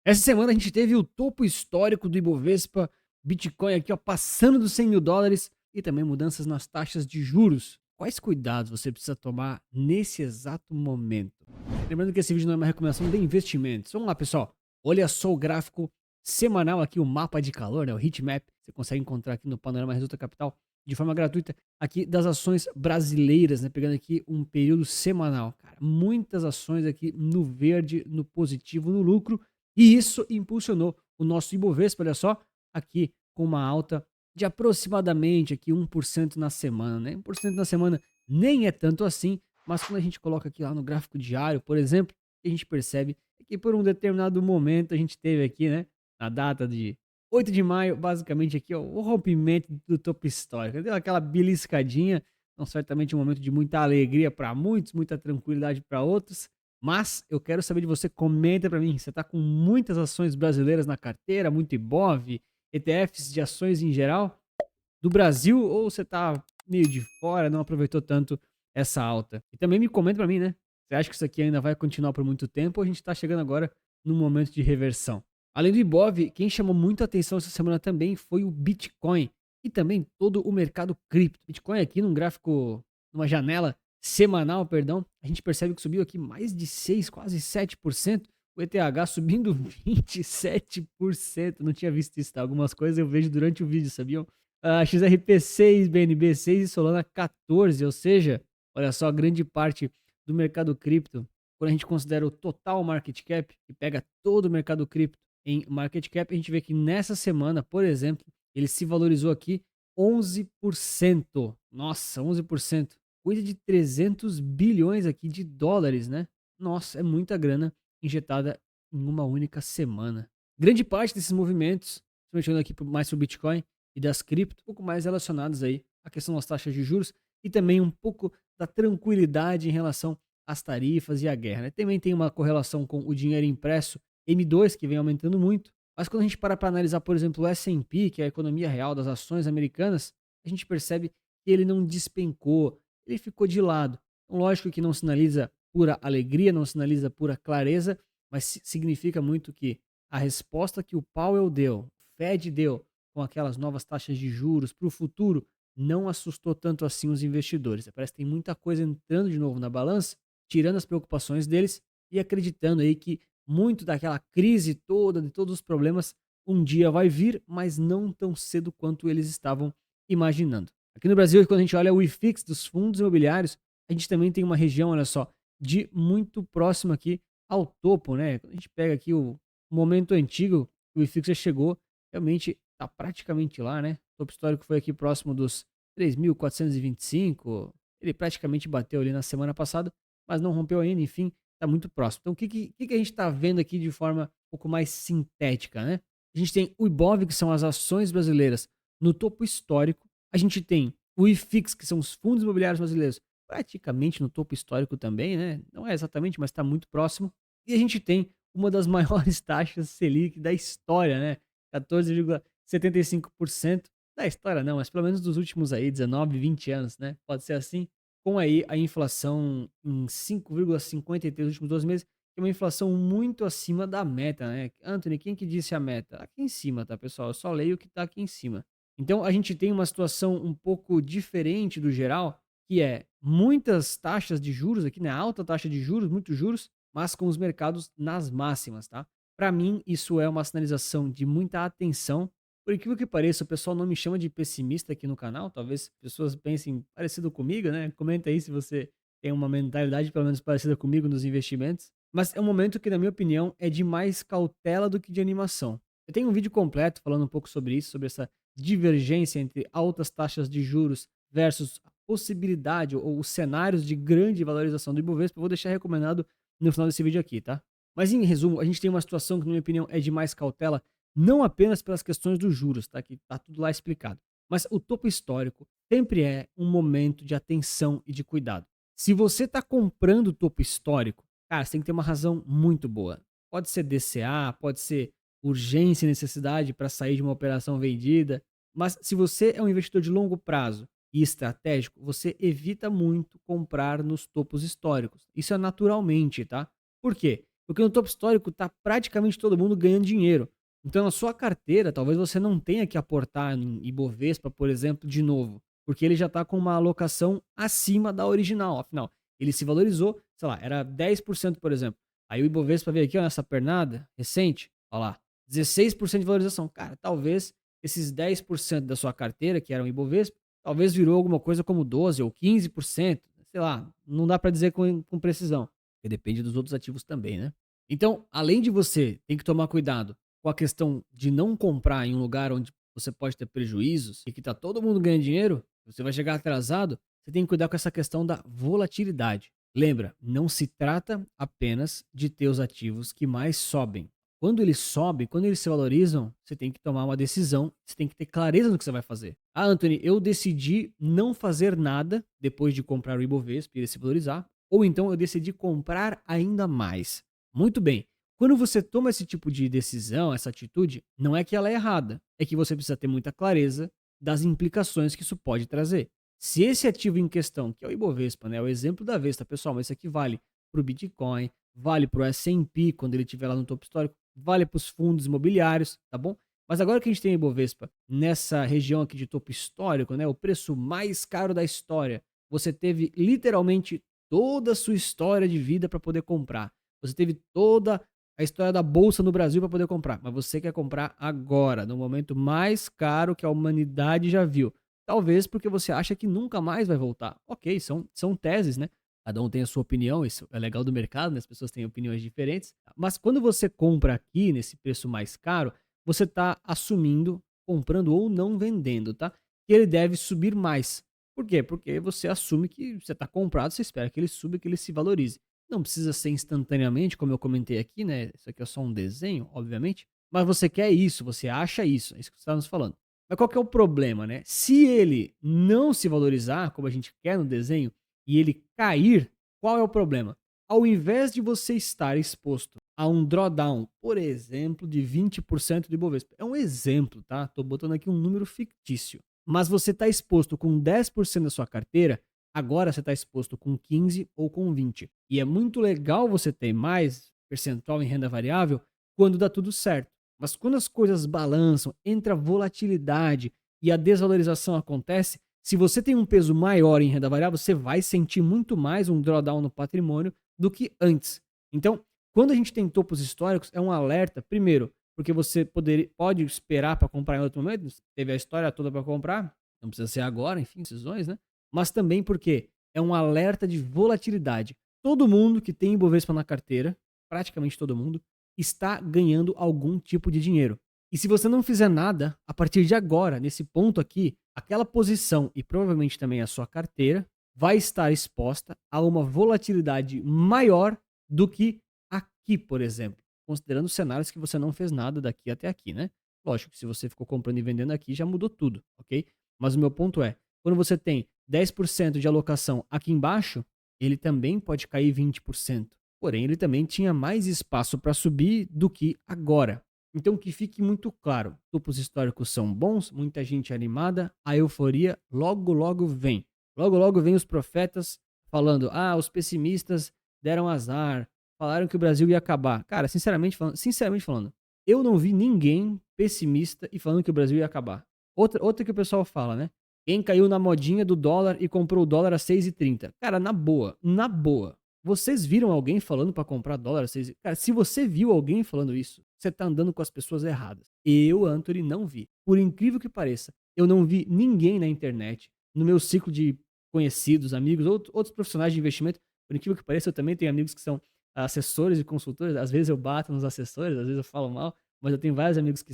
Essa semana a gente teve o topo histórico do Ibovespa, Bitcoin aqui ó, passando dos 100 mil dólares e também mudanças nas taxas de juros. Quais cuidados você precisa tomar nesse exato momento? Lembrando que esse vídeo não é uma recomendação de investimentos. Vamos lá, pessoal. Olha só o gráfico semanal aqui, o mapa de calor, né, o heatmap. Você consegue encontrar aqui no Panorama Resulta Capital de forma gratuita aqui das ações brasileiras, né, pegando aqui um período semanal. Cara, muitas ações aqui no verde, no positivo, no lucro. E isso impulsionou o nosso Ibovespa, olha só, aqui com uma alta de aproximadamente aqui 1% na semana, né? 1% na semana nem é tanto assim, mas quando a gente coloca aqui lá no gráfico diário, por exemplo, a gente percebe que por um determinado momento a gente teve aqui, né, na data de 8 de maio, basicamente aqui, ó, o rompimento do topo histórico. Deu aquela beliscadinha, então certamente um momento de muita alegria para muitos, muita tranquilidade para outros, mas eu quero saber de você, comenta para mim, você está com muitas ações brasileiras na carteira, muito Ibov, ETFs de ações em geral do Brasil, ou você está meio de fora, não aproveitou tanto essa alta? E também me comenta para mim, né? Você acha que isso aqui ainda vai continuar por muito tempo ou a gente está chegando agora num momento de reversão? Além do Ibov, quem chamou muito atenção essa semana também foi o Bitcoin e também todo o mercado cripto. Bitcoin aqui num gráfico, numa janela semanal, perdão, a gente percebe que subiu aqui mais de 6, quase 7%. O ETH subindo 27%. Não tinha visto isso, tá? Algumas coisas eu vejo durante o vídeo, sabiam? XRP6, BNB6 e Solana 14, ou seja, olha só, grande parte do mercado cripto, quando a gente considera o total market cap, e pega todo o mercado cripto em market cap, a gente vê que nessa semana, por exemplo, ele se valorizou aqui 11%. Nossa, 11%. Coisa de 300 bilhões aqui de dólares, né? Nossa, é muita grana injetada em uma única semana. Grande parte desses movimentos, principalmente olhando aqui mais para o Bitcoin e das cripto, um pouco mais relacionados aí à questão das taxas de juros e também um pouco da tranquilidade em relação às tarifas e à guerra, né? Também tem uma correlação com o dinheiro impresso M2, que vem aumentando muito, mas quando a gente para analisar, por exemplo, o S&P, que é a economia real das ações americanas, a gente percebe que ele não despencou, ele ficou de lado. Então, lógico que não sinaliza pura alegria, não sinaliza pura clareza, mas significa muito que a resposta que o Powell deu, o Fed deu, com aquelas novas taxas de juros para o futuro, não assustou tanto assim os investidores. Parece que tem muita coisa entrando de novo na balança, tirando as preocupações deles e acreditando aí que muito daquela crise toda, de todos os problemas, um dia vai vir, mas não tão cedo quanto eles estavam imaginando. Aqui no Brasil, quando a gente olha o IFIX dos fundos imobiliários, a gente também tem uma região, olha só, de muito próximo aqui ao topo, né? Quando a gente pega aqui o momento antigo, o IFIX já chegou, realmente está praticamente lá, né? O topo histórico foi aqui próximo dos 3.425. Ele praticamente bateu ali na semana passada, mas não rompeu ainda, enfim, está muito próximo. Então, o que a gente está vendo aqui de forma um pouco mais sintética, né? A gente tem o Ibov, que são as ações brasileiras, no topo histórico. A gente tem o IFIX, que são os fundos imobiliários brasileiros, praticamente no topo histórico também, né? Não é exatamente, mas está muito próximo. E a gente tem uma das maiores taxas Selic da história, né? 14,75% da história não, mas pelo menos dos últimos aí 19, 20 anos, né? Pode ser assim, com aí a inflação em 5,53 nos últimos 12 meses, que é uma inflação muito acima da meta, né? Anthony, quem que disse a meta? Aqui em cima, tá, pessoal? Eu só leio o que tá aqui em cima. Então a gente tem uma situação um pouco diferente do geral, que é muitas taxas de juros aqui, né? Alta taxa de juros, muitos juros, mas com os mercados nas máximas, tá? Para mim, isso é uma sinalização de muita atenção. Por incrível que pareça, o pessoal não me chama de pessimista aqui no canal. Talvez pessoas pensem parecido comigo, né? Comenta aí se você tem uma mentalidade pelo menos parecida comigo nos investimentos. Mas é um momento que, na minha opinião, é de mais cautela do que de animação. Eu tenho um vídeo completo falando um pouco sobre isso, sobre essa divergência entre altas taxas de juros versus a possibilidade ou os cenários de grande valorização do Ibovespa. Eu vou deixar recomendado no final desse vídeo aqui, tá? Mas em resumo, a gente tem uma situação que, na minha opinião, é de mais cautela, não apenas pelas questões dos juros, tá? Que tá tudo lá explicado. Mas o topo histórico sempre é um momento de atenção e de cuidado. Se você está comprando o topo histórico, cara, você tem que ter uma razão muito boa. Pode ser DCA, pode ser urgência e necessidade para sair de uma operação vendida, mas se você é um investidor de longo prazo e estratégico, você evita muito comprar nos topos históricos. Isso é naturalmente, tá? Por quê? Porque no topo histórico tá praticamente todo mundo ganhando dinheiro. Então, na sua carteira, talvez você não tenha que aportar em Ibovespa, por exemplo, de novo, porque ele já está com uma alocação acima da original. Afinal, ele se valorizou, sei lá, era 10%, por exemplo. Aí o Ibovespa veio aqui, ó, nessa pernada recente, ó lá, 16% de valorização. Cara, talvez esses 10% da sua carteira, que eram Ibovespa, talvez virou alguma coisa como 12 ou 15%, sei lá, não dá para dizer com precisão, porque depende dos outros ativos também, né? Então, além de você ter que tomar cuidado com a questão de não comprar em um lugar onde você pode ter prejuízos e que tá todo mundo ganhando dinheiro, você vai chegar atrasado, você tem que cuidar com essa questão da volatilidade. Lembra, não se trata apenas de ter os ativos que mais sobem. Quando eles sobem, quando eles se valorizam, você tem que tomar uma decisão, você tem que ter clareza no que você vai fazer. Ah, Anthony, eu decidi não fazer nada depois de comprar o Ibovespa e ele se valorizar, ou então eu decidi comprar ainda mais. Muito bem. Quando você toma esse tipo de decisão, essa atitude, não é que ela é errada, é que você precisa ter muita clareza das implicações que isso pode trazer. Se esse ativo em questão, que é o Ibovespa, né, é o exemplo da vez, tá pessoal, mas isso aqui vale para o Bitcoin, vale para o S&P quando ele estiver lá no topo histórico, vale para os fundos imobiliários, tá bom? Mas agora que a gente tem o Ibovespa nessa região aqui de topo histórico, né, o preço mais caro da história, você teve literalmente toda a sua história de vida para poder comprar. Você teve toda a história da bolsa no Brasil para poder comprar, mas você quer comprar agora, no momento mais caro que a humanidade já viu. Talvez porque você acha que nunca mais vai voltar. Ok, são teses, né? Cada um tem a sua opinião, isso é legal do mercado, né? As pessoas têm opiniões diferentes. Mas quando você compra aqui, nesse preço mais caro, você está assumindo, comprando ou não vendendo, tá? Que ele deve subir mais. Por quê? Porque você assume que você está comprado, você espera que ele suba, que ele se valorize. Não precisa ser instantaneamente, como eu comentei aqui, né? Isso aqui é só um desenho, obviamente. Mas você quer isso, você acha isso, é isso que você está nos falando. Mas qual que é o problema, né? Se ele não se valorizar, como a gente quer no desenho, e ele cair, qual é o problema? Ao invés de você estar exposto a um drawdown, por exemplo, de 20% do Ibovespa, é um exemplo, tá? Tô botando aqui um número fictício. Mas você está exposto com 10% da sua carteira, agora você está exposto com 15 ou com 20. E é muito legal você ter mais percentual em renda variável quando dá tudo certo. Mas quando as coisas balançam, entra a volatilidade e a desvalorização acontece, se você tem um peso maior em renda variável, você vai sentir muito mais um drawdown no patrimônio do que antes. Então, quando a gente tem topos históricos, é um alerta, primeiro, porque você pode esperar para comprar em outro momento, teve a história toda para comprar, não precisa ser agora, enfim, decisões, né? Mas também porque é um alerta de volatilidade. Todo mundo que tem Ibovespa na carteira, praticamente todo mundo, está ganhando algum tipo de dinheiro. E se você não fizer nada, a partir de agora, nesse ponto aqui, aquela posição e provavelmente também a sua carteira vai estar exposta a uma volatilidade maior do que aqui, por exemplo, considerando cenários que você não fez nada daqui até aqui, né? Lógico que se você ficou comprando e vendendo aqui, já mudou tudo, ok? Mas o meu ponto é, quando você tem 10% de alocação aqui embaixo, ele também pode cair 20%. Porém, ele também tinha mais espaço para subir do que agora. Então, que fique muito claro: topos históricos são bons, muita gente animada, a euforia logo, logo vem. Logo, logo vem os profetas falando: ah, os pessimistas deram azar, falaram que o Brasil ia acabar. Cara, sinceramente falando, eu não vi ninguém pessimista e falando que o Brasil ia acabar. Outra que o pessoal fala, né? Quem caiu na modinha do dólar e comprou o dólar a 6,30. Cara, na boa, na boa. Vocês viram alguém falando para comprar dólar a 6? Cara, se você viu alguém falando isso, você tá andando com as pessoas erradas. Eu, Anthony, não vi. Por incrível que pareça, eu não vi ninguém na internet, no meu ciclo de conhecidos, amigos, outros profissionais de investimento. Por incrível que pareça, eu também tenho amigos que são assessores e consultores. Às vezes eu bato nos assessores, às vezes eu falo mal, mas eu tenho vários amigos que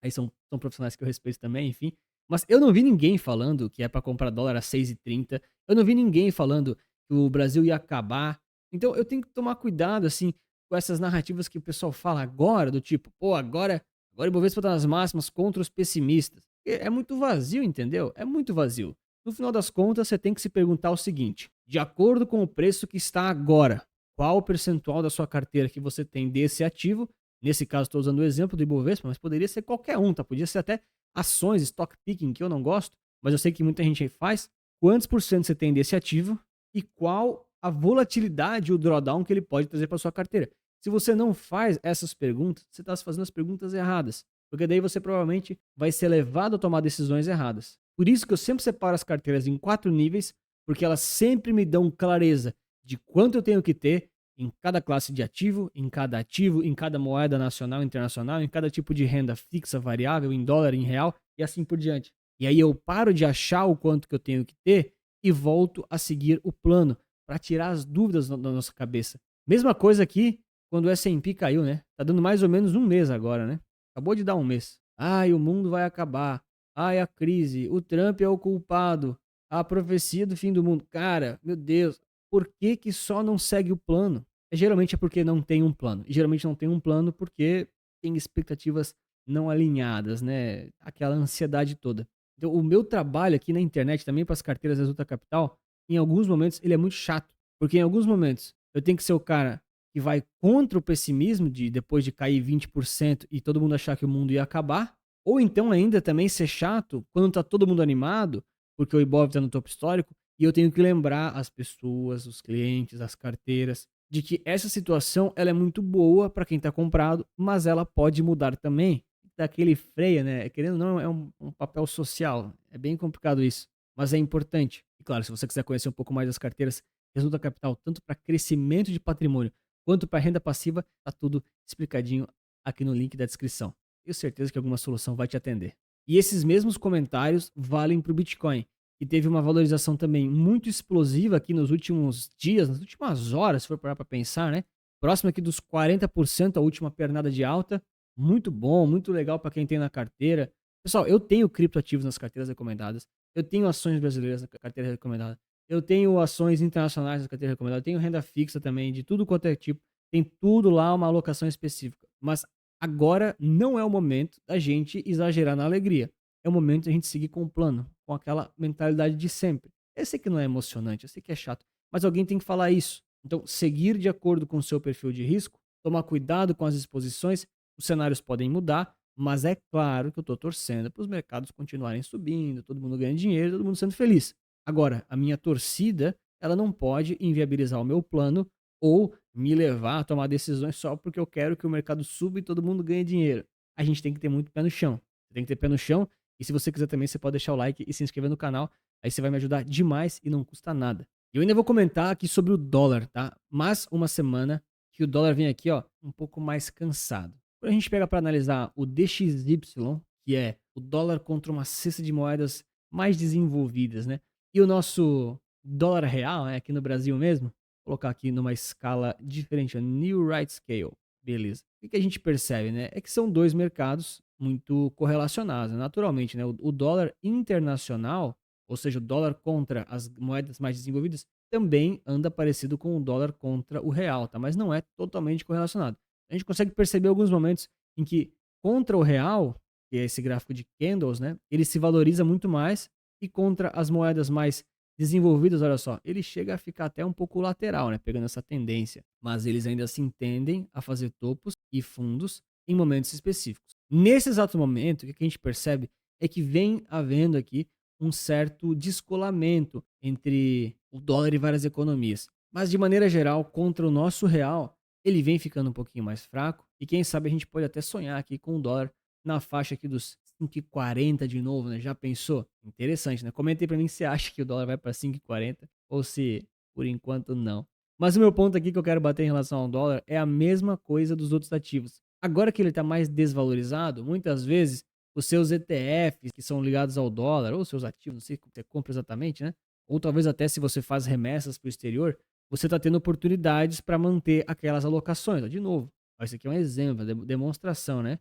aí são profissionais que eu respeito também, enfim. Mas eu não vi ninguém falando que é para comprar dólar a 6,30. Eu não vi ninguém falando que o Brasil ia acabar. Então eu tenho que tomar cuidado, assim, com essas narrativas que o pessoal fala agora, do tipo, pô, agora o Ibovespa tá nas máximas contra os pessimistas. É muito vazio, entendeu? É muito vazio. No final das contas, você tem que se perguntar o seguinte: de acordo com o preço que está agora, qual o percentual da sua carteira que você tem desse ativo? Nesse caso, estou usando o exemplo do Ibovespa, mas poderia ser qualquer um, tá? Podia ser até ações, stock picking, que eu não gosto, mas eu sei que muita gente faz. Quantos por cento você tem desse ativo e qual a volatilidade, o drawdown que ele pode trazer para sua carteira? Se você não faz essas perguntas, você está fazendo as perguntas erradas, porque daí você provavelmente vai ser levado a tomar decisões erradas. Por isso que eu sempre separo as carteiras em 4 níveis, porque elas sempre me dão clareza de quanto eu tenho que ter em cada classe de ativo, em cada moeda nacional, internacional, em cada tipo de renda fixa, variável, em dólar, em real e assim por diante. E aí eu paro de achar o quanto que eu tenho que ter e volto a seguir o plano para tirar as dúvidas da nossa cabeça. Mesma coisa aqui quando o S&P caiu, né? Tá dando mais ou menos um mês agora, né? Acabou de dar um mês. Ai, o mundo vai acabar. Ai, a crise. O Trump é o culpado. A profecia do fim do mundo. Cara, meu Deus, por que que só não segue o plano? Geralmente é porque não tem um plano. E geralmente não tem um plano porque tem expectativas não alinhadas, né? Aquela ansiedade toda. Então, o meu trabalho aqui na internet, também para as carteiras Resulta Capital, em alguns momentos ele é muito chato. Porque em alguns momentos eu tenho que ser o cara que vai contra o pessimismo de depois de cair 20% e todo mundo achar que o mundo ia acabar. Ou então ainda também ser chato quando tá todo mundo animado, porque o Ibov tá no topo histórico, e eu tenho que lembrar as pessoas, os clientes, as carteiras, de que essa situação ela é muito boa para quem está comprado, mas ela pode mudar também. Daquele freia, né? Querendo ou não, é um papel social. É bem complicado isso, mas é importante. E claro, se você quiser conhecer um pouco mais das carteiras Resulta Capital, tanto para crescimento de patrimônio quanto para renda passiva, tá tudo explicadinho aqui no link da descrição. Tenho certeza que alguma solução vai te atender. E esses mesmos comentários valem para o Bitcoin, que teve uma valorização também muito explosiva aqui nos últimos dias, nas últimas horas, se for parar para pensar, né? Próximo aqui dos 40% a última pernada de alta. Muito bom, muito legal para quem tem na carteira. Pessoal, eu tenho criptoativos nas carteiras recomendadas. Eu tenho ações brasileiras na carteira recomendada. Eu tenho ações internacionais na carteira recomendada. Eu tenho renda fixa também, de tudo quanto é tipo. Tem tudo lá, uma alocação específica. Mas agora não é o momento da gente exagerar na alegria. É o momento da gente seguir com o plano, com aquela mentalidade de sempre. Eu sei que não é emocionante, eu sei que é chato, mas alguém tem que falar isso. Então, seguir de acordo com o seu perfil de risco, tomar cuidado com as exposições, os cenários podem mudar, mas é claro que eu estou torcendo para os mercados continuarem subindo, todo mundo ganhando dinheiro, todo mundo sendo feliz. Agora, a minha torcida, ela não pode inviabilizar o meu plano ou me levar a tomar decisões só porque eu quero que o mercado suba e todo mundo ganhe dinheiro. A gente tem que ter muito pé no chão. Tem que ter pé no chão. E se você quiser também, você pode deixar o like e se inscrever no canal. Aí você vai me ajudar demais e não custa nada. Eu ainda vou comentar aqui sobre o dólar, tá? Mas uma semana que o dólar vem aqui, ó, um pouco mais cansado. Quando a gente pega para analisar o DXY, que é o dólar contra uma cesta de moedas mais desenvolvidas, né? E o nosso dólar real, né, aqui no Brasil mesmo, vou colocar aqui numa escala diferente, a New Right Scale. Beleza. O que a gente percebe, né? É que são dois mercados muito correlacionados, né? Naturalmente, né? O dólar internacional, ou seja, o dólar contra as moedas mais desenvolvidas, também anda parecido com o dólar contra o real, tá? Mas não é totalmente correlacionado. A gente consegue perceber alguns momentos em que contra o real, que é esse gráfico de candles, né? Ele se valoriza muito mais e contra as moedas mais desenvolvidas, olha só, ele chega a ficar até um pouco lateral, né, pegando essa tendência, mas eles ainda assim tendem a fazer topos e fundos em momentos específicos. Nesse exato momento, o que a gente percebe é que vem havendo aqui um certo descolamento entre o dólar e várias economias. Mas de maneira geral, contra o nosso real, ele vem ficando um pouquinho mais fraco e quem sabe a gente pode até sonhar aqui com o dólar na faixa aqui dos 5,40 de novo, né? Já pensou? Interessante, né? Comenta aí pra mim se você acha que o dólar vai para 5,40 ou se por enquanto não. Mas o meu ponto aqui que eu quero bater em relação ao dólar é a mesma coisa dos outros ativos. Agora que ele está mais desvalorizado, muitas vezes os seus ETFs que são ligados ao dólar, ou seus ativos, não sei como você compra exatamente, né? Ou talvez até se você faz remessas para o exterior, você está tendo oportunidades para manter aquelas alocações. De novo, isso aqui é um exemplo, demonstração, né?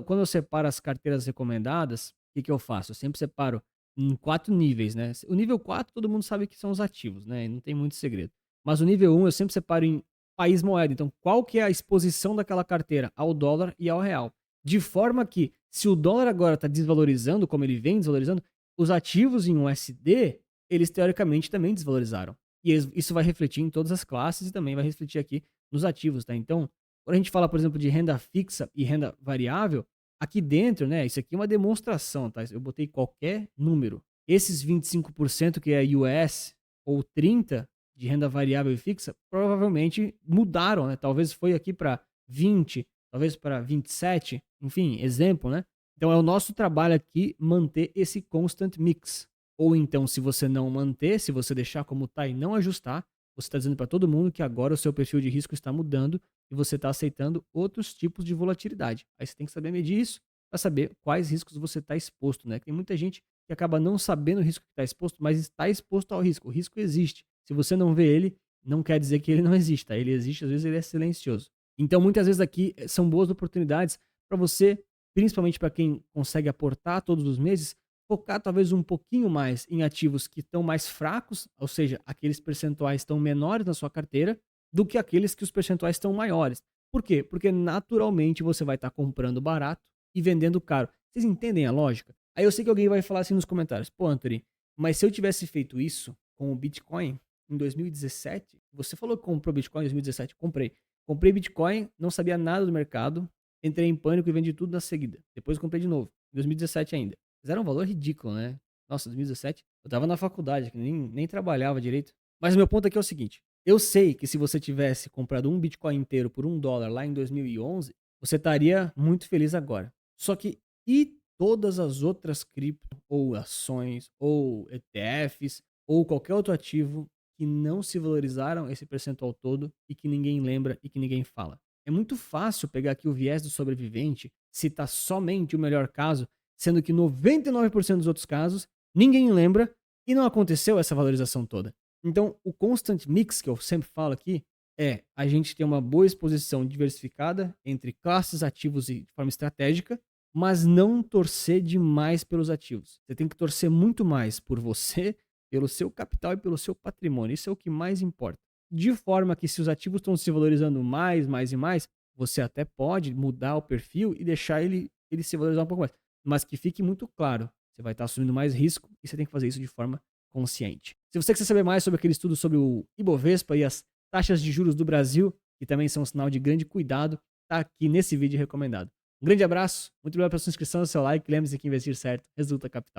Quando eu separo as carteiras recomendadas, o que eu faço? Eu sempre separo em 4 níveis, né? O nível 4 todo mundo sabe que são os ativos, né? Não tem muito segredo. Mas o nível 1 eu sempre separo em país moeda. Então, qual que é a exposição daquela carteira ao dólar e ao real? De forma que, se o dólar agora está desvalorizando, como ele vem desvalorizando, os ativos em USD, eles teoricamente também desvalorizaram. E isso vai refletir em todas as classes e também vai refletir aqui nos ativos, tá? Então, quando a gente fala, por exemplo, de renda fixa e renda variável, aqui dentro, né, isso aqui é uma demonstração, tá? Eu botei qualquer número. Esses 25% que é US ou 30, de renda variável e fixa provavelmente mudaram, né? Talvez foi aqui para 20, talvez para 27, enfim, exemplo, né? Então é o nosso trabalho aqui manter esse constant mix. Ou então, se você não manter, se você deixar como está e não ajustar, você está dizendo para todo mundo que agora o seu perfil de risco está mudando e você está aceitando outros tipos de volatilidade. Aí você tem que saber medir isso para saber quais riscos você está exposto, né? Tem muita gente que acaba não sabendo o risco que está exposto, mas está exposto ao risco. O risco existe. Se você não vê ele, não quer dizer que ele não existe, tá? Ele existe, às vezes ele é silencioso. Então, muitas vezes aqui são boas oportunidades para você, principalmente para quem consegue aportar todos os meses, focar talvez um pouquinho mais em ativos que estão mais fracos, ou seja, aqueles percentuais estão menores na sua carteira, do que aqueles que os percentuais estão maiores. Por quê? Porque naturalmente você vai estar comprando barato e vendendo caro. Vocês entendem a lógica? Aí eu sei que alguém vai falar assim nos comentários: pô, Anthony, mas se eu tivesse feito isso com o Bitcoin em 2017, você falou que comprou Bitcoin em 2017, comprei. Comprei Bitcoin, não sabia nada do mercado, entrei em pânico e vendi tudo na seguida. Depois comprei de novo, em 2017 ainda. Mas era um valor ridículo, né? Nossa, 2017, eu tava na faculdade, nem trabalhava direito. Mas o meu ponto aqui é o seguinte: eu sei que se você tivesse comprado um Bitcoin inteiro por $1 lá em 2011, você estaria muito feliz agora. Só que e todas as outras cripto, ou ações, ou ETFs, ou qualquer outro ativo que não se valorizaram esse percentual todo e que ninguém lembra e que ninguém fala? É muito fácil pegar aqui o viés do sobrevivente, citar somente o melhor caso, sendo que 99% dos outros casos ninguém lembra e não aconteceu essa valorização toda. Então, o constant mix que eu sempre falo aqui é a gente ter uma boa exposição diversificada entre classes, ativos e de forma estratégica, mas não torcer demais pelos ativos. Você tem que torcer muito mais por você, pelo seu capital e pelo seu patrimônio. Isso é o que mais importa. De forma que se os ativos estão se valorizando mais e mais, você até pode mudar o perfil e deixar ele se valorizar um pouco mais. Mas que fique muito claro, você vai estar assumindo mais risco e você tem que fazer isso de forma consciente. Se você quiser saber mais sobre aquele estudo sobre o Ibovespa e as taxas de juros do Brasil, que também são um sinal de grande cuidado, está aqui nesse vídeo recomendado. Um grande abraço, muito obrigado pela sua inscrição, seu like, lembre-se que investir certo resulta capital.